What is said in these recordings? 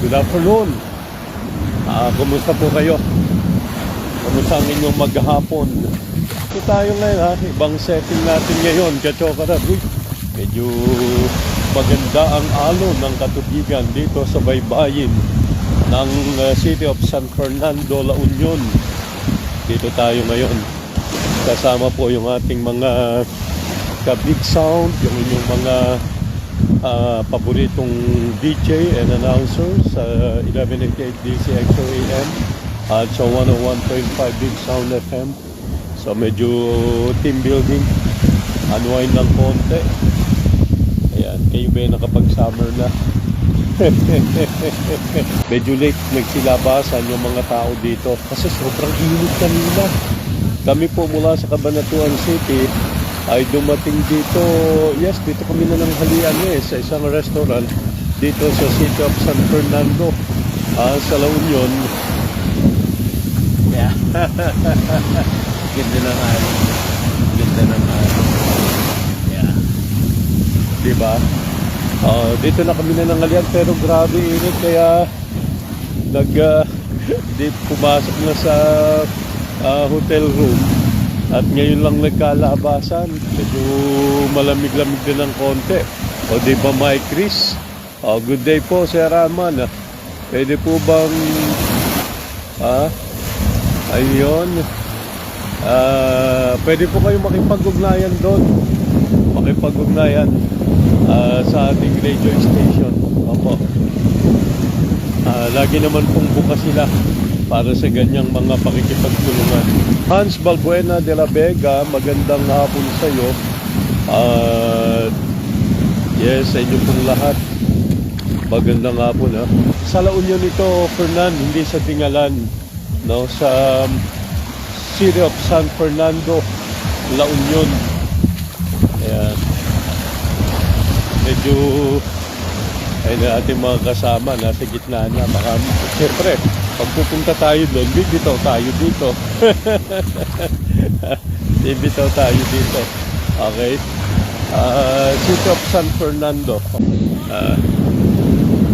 Good afternoon. Kumusta po kayo? Kumusta ang inyong maghapon? Ito tayo ngayon ha. Ibang setting natin ngayon. Kachokarat. Medyo maganda ang alon ng katubigan dito sa baybayin ng City of San Fernando, La Union. Dito tayo ngayon. Kasama po yung ating mga ka-big sound, yung inyong mga paboritong DJ and announcers sa 1188 DCXO AM at sa 101.5 Big Sound FM. So medyo team building, unwind ng konti. Ayan, kayo ba nakapag-summer na? Medyo late nagsilabasan yung mga tao dito kasi sobrang init kanina. Kami po mula sa Cabanatuan City ay dumating dito, yes, dito kami na ng halian sa isang restaurant dito sa City of San Fernando, sa La Union. Yeah. Ganda ng araw. Ganda ng araw. Yeah. Diba? Dito na kami na ng halian pero grabe init kaya pumasok na sa hotel room. At ngayon lang nagkalabasan. Medyo malamig-lamig din ng konti. O di ba, Mike Chris? Good day po, Sir Raman. Pwede po bang ayun. Pwede po kayo makipag-ugnayan doon. Makipag-ugnayan sa ating radio station. Opo. Lagi naman pong bukas sila para sa ganyang mga pakikipagtulungan. Hans Balbuena de la Vega, magandang hapon sa iyo. Yes, sa inyo pong lahat. Magandang hapon ha. Sa La Union ito, Fernan, hindi sa Tingalan, no, sa City of San Fernando, La Union. Ayan. Medyo ay na ating mga kasama nasa gitna na. Baka siyempre pag pupunta tayo doon, bibitaw tayo dito. Bibitaw tayo dito. Okay? City of San Fernando.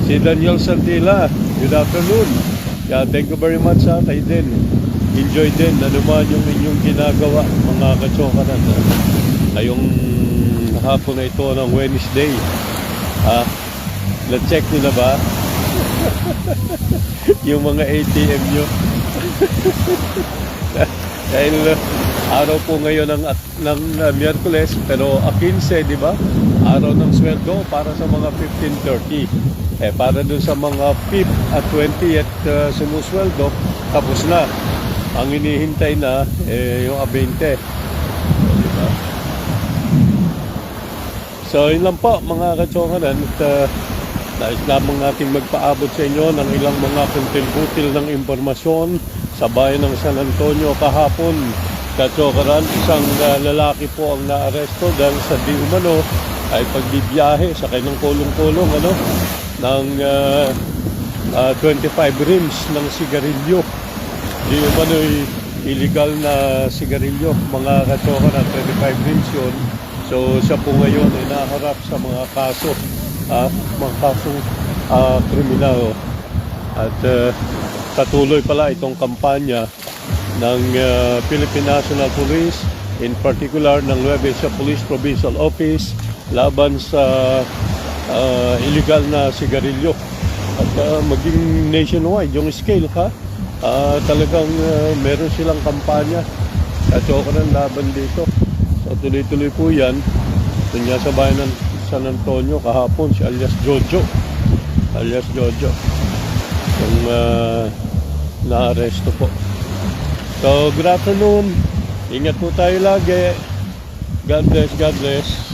Si Daniel Santila, good afternoon. Yeah, thank you very much ha, kayo din. Enjoy din, ano man yung inyong ginagawa, mga kachokaran. Ngayong hapon na ito ng Wednesday. Na-check nyo na ba? Yung mga ATM nyo. Dahil araw po ngayon ng Miyerkules, pero 15, di ba? Araw ng sweldo para sa mga 15:30. Para dun sa mga 5th at 20th sumusweldo, tapos na. Ang inihintay na, yung 20. Diba? So, yun lang po, mga kachokaran. Nais lamang natin magpaabot sa inyo ng ilang mga kuntil-kutil ng impormasyon sa bayan ng San Antonio kahapon. Kachokaran, isang lalaki po ang naaresto dahil sa di umano ay pagbibiyahe sa kanyang kulong-kulong ng 25 rims ng sigarilyo. Di umano ay illegal na sigarilyo, mga kachokaran, 25 rims yun. So siya po ngayon ay naharap sa mga kaso. Mga kasong kriminal at patuloy pala itong kampanya ng Philippine National Police, in particular ng Nueva Ecija Police Provincial Office laban sa illegal na sigarilyo at maging nationwide yung scale talagang meron silang kampanya at chokaran laban dito. So tuloy-tuloy po yan. Ito niya sa bayan ng San Antonio kahapon, si alias Jojo yung naaresto po. So good afternoon, ingat po tayo lagi. God bless, God bless.